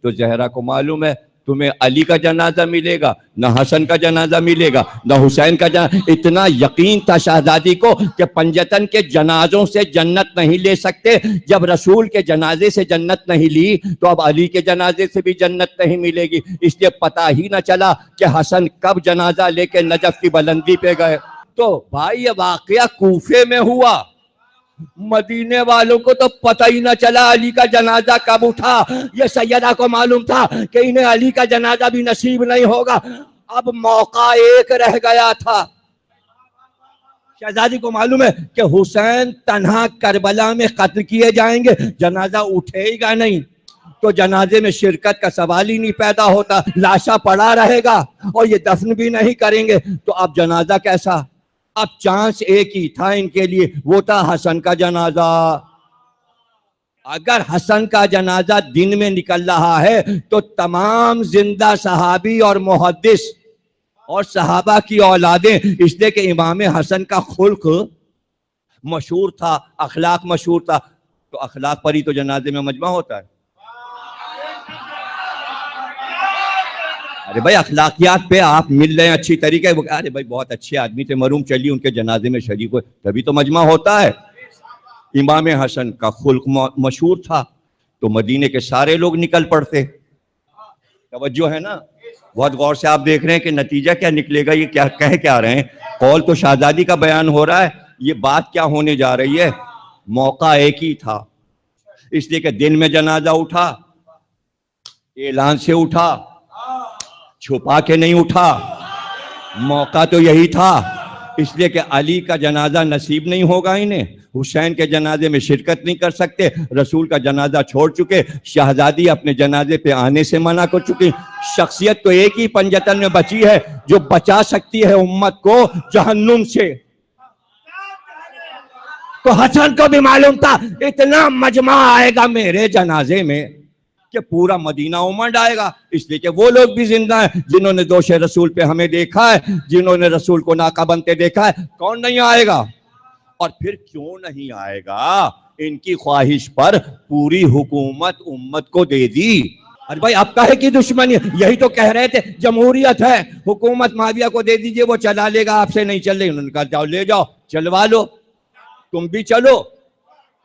تو زہرا کو معلوم ہے تمہیں علی کا جنازہ ملے گا، نہ حسن کا جنازہ ملے گا، نہ حسین کا جنازہ۔ اتنا یقین تھا شہزادی کو کہ پنجتن کے جنازوں سے جنت نہیں لے سکتے، جب رسول کے جنازے سے جنت نہیں لی تو اب علی کے جنازے سے بھی جنت نہیں ملے گی۔ اس لیے پتہ ہی نہ چلا کہ حسن کب جنازہ لے کے نجف کی بلندی پہ گئے۔ تو بھائی یہ واقعہ کوفے میں ہوا، مدینے والوں کو تو پتہ ہی نہ چلا علی کا جنازہ کب اٹھا۔ یہ سیدہ کو معلوم تھا کہ انہیں علی کا جنازہ بھی نصیب نہیں ہوگا، اب موقع ایک رہ گیا تھا۔ شہزادی کو معلوم ہے کہ حسین تنہا کربلا میں قتل کیے جائیں گے، جنازہ اٹھے گا نہیں، تو جنازے میں شرکت کا سوال ہی نہیں پیدا ہوتا، لاشا پڑا رہے گا اور یہ دفن بھی نہیں کریں گے، تو اب جنازہ کیسا؟ اب چانس ایک ہی تھا ان کے لیے، وہ تھا حسن کا جنازہ۔ اگر حسن کا جنازہ دن میں نکل رہا ہے تو تمام زندہ صحابی اور محدث اور صحابہ کی اولادیں، اس لیے کہ امام حسن کا خلق مشہور تھا، اخلاق مشہور تھا، تو اخلاق پر ہی تو جنازے میں مجمع ہوتا ہے۔ ارے بھائی اخلاقیات پہ آپ مل رہے ہیں اچھی طریقے، ارے بھائی بہت اچھے آدمی تھے، مرحوم چلیے ان کے جنازے میں شریک ہوئے، تبھی تو مجمع ہوتا ہے۔ امام حسن کا خلق مشہور تھا تو مدینے کے سارے لوگ نکل پڑتے۔ توجہ ہے نا؟ بہت غور سے آپ دیکھ رہے ہیں کہ نتیجہ کیا نکلے گا، یہ کیا کہہ کیا رہے ہیں۔ قول تو شہزادی کا بیان ہو رہا ہے، یہ بات کیا ہونے جا رہی ہے۔ موقع ایک ہی تھا، اس لیے کہ دن میں جنازہ اٹھا، اعلان سے اٹھا، چھپا کے نہیں اٹھا، موقع تو یہی تھا۔ اس لیے کہ علی کا جنازہ نصیب نہیں ہوگا انہیں، حسین کے جنازے میں شرکت نہیں کر سکتے، رسول کا جنازہ چھوڑ چکے، شہزادی اپنے جنازے پہ آنے سے منع کر چکی۔ شخصیت تو ایک ہی پنجتن میں بچی ہے جو بچا سکتی ہے امت کو جہنم سے۔ تو حسن کو بھی معلوم تھا اتنا مجمع آئے گا میرے جنازے میں کہ پورا مدینہ امنڈ آئے گا، اس لیے کہ وہ لوگ بھی زندہ ہیں جنہوں نے دوش رسول پہ ہمیں دیکھا ہے، جنہوں نے رسول کو ناکہ بنتے دیکھا ہے۔ کون نہیں آئے گا؟ اور پھر کیوں نہیں آئے گا؟ ان کی خواہش پر پوری حکومت امت کو دے دی۔ ارے بھائی اب کہے کی دشمنی، یہی تو کہہ رہے تھے جمہوریت ہے، حکومت معاویہ کو دے دیجئے وہ چلا لے گا، آپ سے نہیں چل رہی۔ انہوں نے کہا جاؤ لے جاؤ، چلوا لو، تم بھی چلو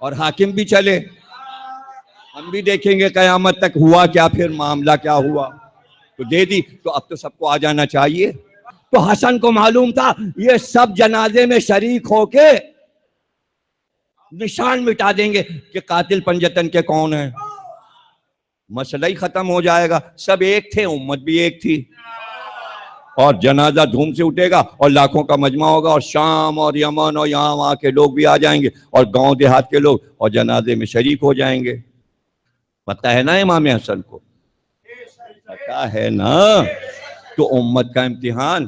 اور حاکم بھی چلے، ہم بھی دیکھیں گے قیامت تک ہوا کیا، پھر معاملہ کیا ہوا۔ تو دے دی، تو اب تو سب کو آ جانا چاہیے۔ تو حسن کو معلوم تھا یہ سب جنازے میں شریک ہو کے نشان مٹا دیں گے کہ قاتل پنجتن کے کون ہیں، مسئلہ ہی ختم ہو جائے گا۔ سب ایک تھے، امت بھی ایک تھی، اور جنازہ دھوم سے اٹھے گا اور لاکھوں کا مجمع ہوگا، اور شام اور یمن اور یہاں وہاں کے لوگ بھی آ جائیں گے، اور گاؤں دیہات کے لوگ، اور جنازے میں شریک ہو جائیں گے۔ پتہ ہے نا امام حسن کو، پتہ ہے نا۔ تو امت کا امتحان،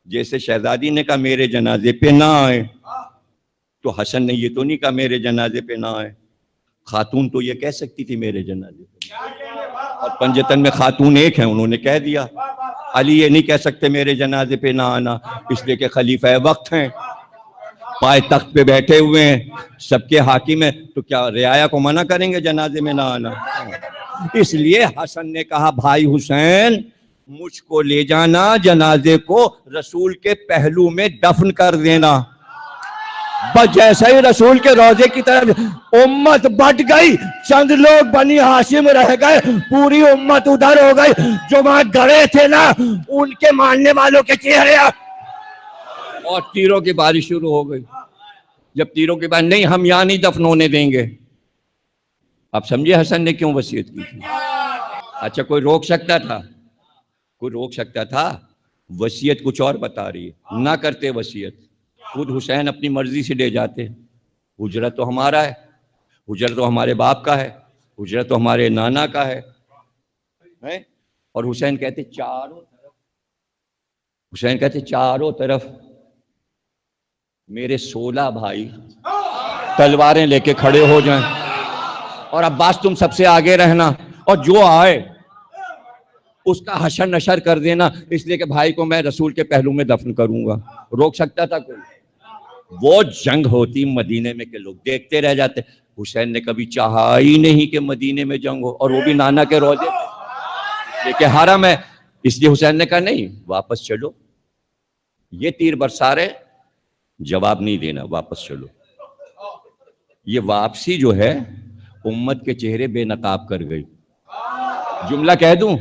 جیسے شہزادی نے کہا میرے جنازے پہ نہ آئے، تو حسن نے یہ تو نہیں کہا میرے جنازے پہ نہ آئے۔ خاتون تو یہ کہہ سکتی تھی میرے جنازے پہ، اور پنجتن میں خاتون ایک ہیں، انہوں نے کہہ دیا۔ علی یہ نہیں کہہ سکتے میرے جنازے پہ نہ آنا، اس لیے کہ خلیفہ وقت ہیں، پائے تخت پہ بیٹھے ہوئے ہیں، سب کے حاکم ہیں، تو کیا رعایا کو منع کریں گے جنازے میں نہ آنا؟ اس لیے حسن نے کہا بھائی حسین مجھ کو لے جانا، جنازے کو رسول کے پہلو میں دفن کر دینا۔ بس جیسے ہی رسول کے روضے کی طرف امت بٹ گئی، چند لوگ بنی ہاشم رہ گئے، پوری امت ادھر ہو گئی، جو وہاں گڑے تھے نا ان کے ماننے والوں کے چہرے، اور تیروں کی بارش شروع ہو گئی۔ جب تیروں کی بارش، نہیں ہم یہاں نہیں دفن ہونے دیں گے۔ آپ سمجھے حسن نے کیوں وصیت کی تھی؟ اچھا کوئی روک سکتا تھا؟ کوئی روک سکتا تھا؟ وصیت کچھ اور بتا رہی ہے، نہ کرتے وصیت، خود حسین اپنی مرضی سے لے جاتے۔ حجرہ تو ہمارا ہے، حجرہ تو ہمارے باپ کا ہے، حجرہ تو ہمارے نانا کا ہے، اور حسین کہتے چاروں طرف، حسین کہتے چاروں طرف میرے 16 بھائی تلواریں لے کے کھڑے ہو جائیں، اور عباس تم سب سے آگے رہنا، اور جو آئے اس کا حشر نشر کر دینا، اس لیے کہ بھائی کو میں رسول کے پہلو میں دفن کروں گا۔ روک سکتا تھا کوئی؟ وہ جنگ ہوتی مدینے میں کہ لوگ دیکھتے رہ جاتے۔ حسین نے کبھی چاہا ہی نہیں کہ مدینے میں جنگ ہو، اور وہ بھی نانا کے روضے۔ کہ حرم ہے، اس لیے حسین نے کہا نہیں واپس چلو، یہ تیر برسا رہے، جواب نہیں دینا، واپس چلو۔ یہ واپسی جو ہے امت کے چہرے بے نقاب کر گئی۔ جملہ کہہ دوں،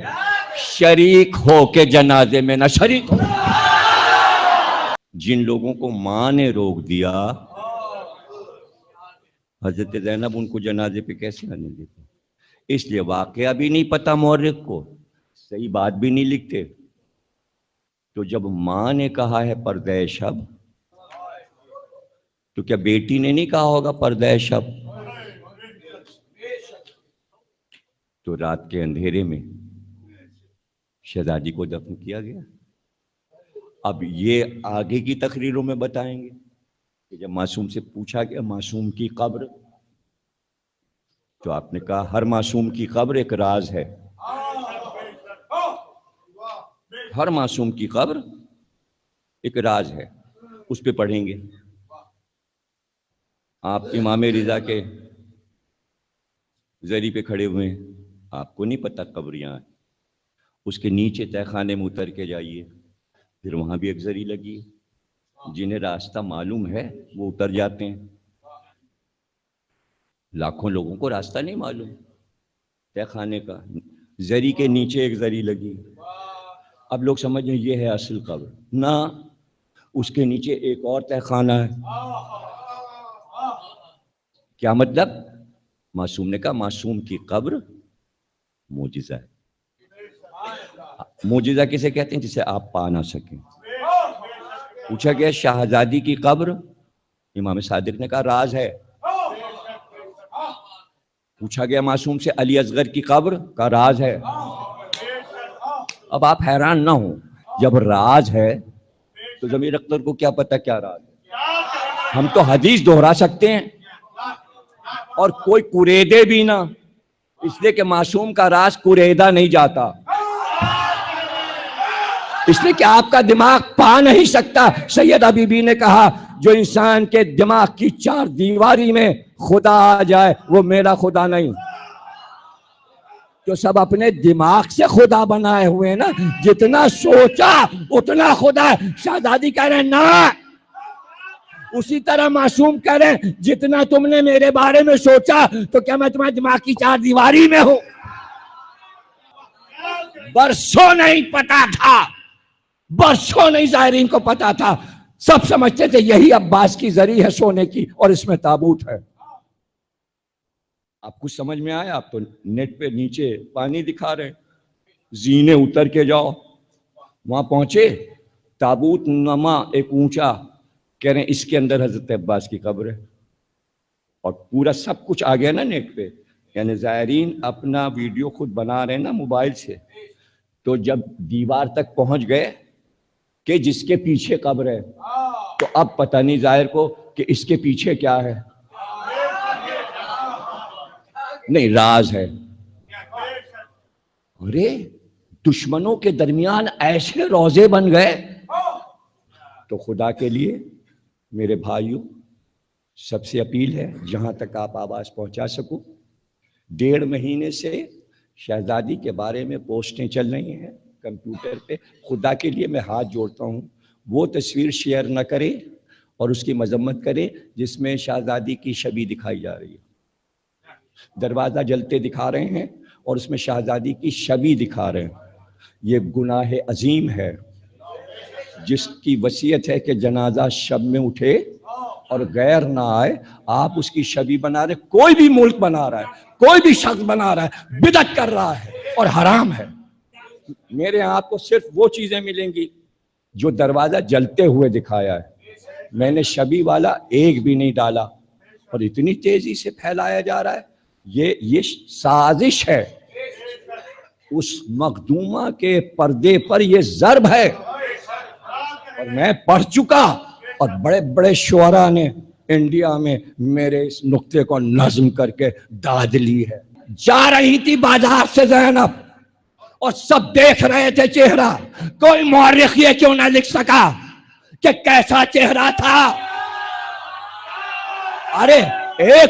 شریک ہو کے جنازے میں نہ شریک ہو۔ جن لوگوں کو ماں نے روک دیا، حضرت زینب ان کو جنازے پہ کیسے آنے دیتے؟ اس لیے واقعہ بھی نہیں پتا مورخ کو، صحیح بات بھی نہیں لکھتے۔ تو جب ماں نے کہا ہے پردہ شب، تو کیا بیٹی نے نہیں کہا ہوگا پردہ شب؟ تو رات کے اندھیرے میں شہزادی کو دفن کیا گیا۔ اب یہ آگے کی تقریروں میں بتائیں گے کہ جب معصوم سے پوچھا گیا معصوم کی قبر، تو آپ نے کہا ہر معصوم کی قبر ایک راز ہے، ہر معصوم کی قبر ایک راز ہے، اس پہ پڑھیں گے۔ آپ امام رضا کے زری پہ کھڑے ہوئے ہیں، آپ کو نہیں پتہ قبر یہاں ہے، اس کے نیچے تہہ خانے میں اتر کے جائیے، پھر وہاں بھی ایک زری لگی ہے، جنہیں راستہ معلوم ہے وہ اتر جاتے ہیں، لاکھوں لوگوں کو راستہ نہیں معلوم تہہ خانے کا، زری کے نیچے ایک زری لگی۔ اب لوگ سمجھیں یہ ہے اصل قبر، نہ، اس کے نیچے ایک اور تہہ خانہ ہے۔ کیا مطلب؟ معصوم نے کہا معصوم کی قبر معجزہ ہے۔ معجزہ کسے کہتے ہیں؟ جسے آپ پا نہ سکیں۔ پوچھا گیا شہزادی کی قبر، امام صادق نے کہا راز ہے۔ پوچھا گیا معصوم سے علی اصغر کی قبر، کا راز ہے۔ اب آپ حیران نہ ہوں، جب راز ہے تو ضمیر اختر کو کیا پتہ کیا راز ہے؟ ہم تو حدیث دہرا سکتے ہیں اور کوئی کوریدے بھی نہ، اس لیے کہ معصوم کا راز کوریدا نہیں جاتا، اس لیے کہ آپ کا دماغ پا نہیں سکتا۔ سید حبیبی نے کہا جو انسان کے دماغ کی چار دیواری میں خدا آ جائے وہ میرا خدا نہیں۔ تو سب اپنے دماغ سے خدا بنائے ہوئے ہیں نا، جتنا سوچا اتنا خدا ہے۔ شہزادی کہہ رہے ہیں نہ، اسی طرح معصوم کہہ رہے ہیں جتنا تم نے میرے بارے میں سوچا تو کیا میں تمہارے دماغ کی چار دیواری میں ہوں؟ برسوں نہیں پتا تھا، برسوں نہیں زائرین کو پتا تھا، سب سمجھتے تھے یہی عباس کی زری ہے سونے کی اور اس میں تابوت ہے۔ آپ کچھ سمجھ میں آیا؟ آپ تو نیٹ پہ نیچے پانی دکھا رہے ہیں، زینے اتر کے جاؤ، وہاں پہنچے تابوت نما ایک اونچا، کہہ رہے ہیں اس کے اندر حضرت عباس کی قبر ہے، اور پورا سب کچھ آ گیا نا نیٹ پہ۔ یعنی زائرین اپنا ویڈیو خود بنا رہے ہیں نا موبائل سے، تو جب دیوار تک پہنچ گئے کہ جس کے پیچھے قبر ہے، تو اب پتہ نہیں ظاہر کو کہ اس کے پیچھے کیا ہے، نہیں راز ہے۔ ارے دشمنوں کے درمیان ایسے روزے بن گئے۔ تو خدا کے لیے میرے بھائیوں سب سے اپیل ہے جہاں تک آپ آواز پہنچا سکو، 1.5 مہینے سے شہزادی کے بارے میں پوسٹیں چل رہی ہیں کمپیوٹر پہ، خدا کے لیے میں ہاتھ جوڑتا ہوں وہ تصویر شیئر نہ کرے اور اس کی مذمت کرے جس میں شہزادی کی شبیہ دکھائی جا رہی ہے۔ دروازہ جلتے دکھا رہے ہیں اور اس میں شہزادی کی شبیہ دکھا رہے ہیں، یہ گناہ عظیم ہے۔ جس کی وصیت ہے کہ جنازہ شب میں اٹھے اور غیر نہ آئے، آپ اس کی شبیہ بنا رہے، کوئی بھی ملک بنا رہا ہے، کوئی بھی شخص بنا رہا ہے، بدعت کر رہا ہے اور حرام ہے۔ میرے ہاں آپ کو صرف وہ چیزیں ملیں گی جو دروازہ جلتے ہوئے دکھایا ہے، میں نے شبیہ والا ایک بھی نہیں ڈالا، اور اتنی تیزی سے پھیلایا جا رہا ہے، یہ سازش ہے۔ اس مخدومہ کے پردے پر یہ ضرب ہے، اور میں پڑھ چکا، اور بڑے بڑے شعراء نے انڈیا میں میرے اس نقطے کو نظم کر کے داد لی ہے۔ جا رہی تھی بازار سے زینب اور سب دیکھ رہے تھے چہرہ، کوئی مورخ یہ کیوں نہ لکھ سکا کہ کیسا چہرہ تھا؟ ارے 1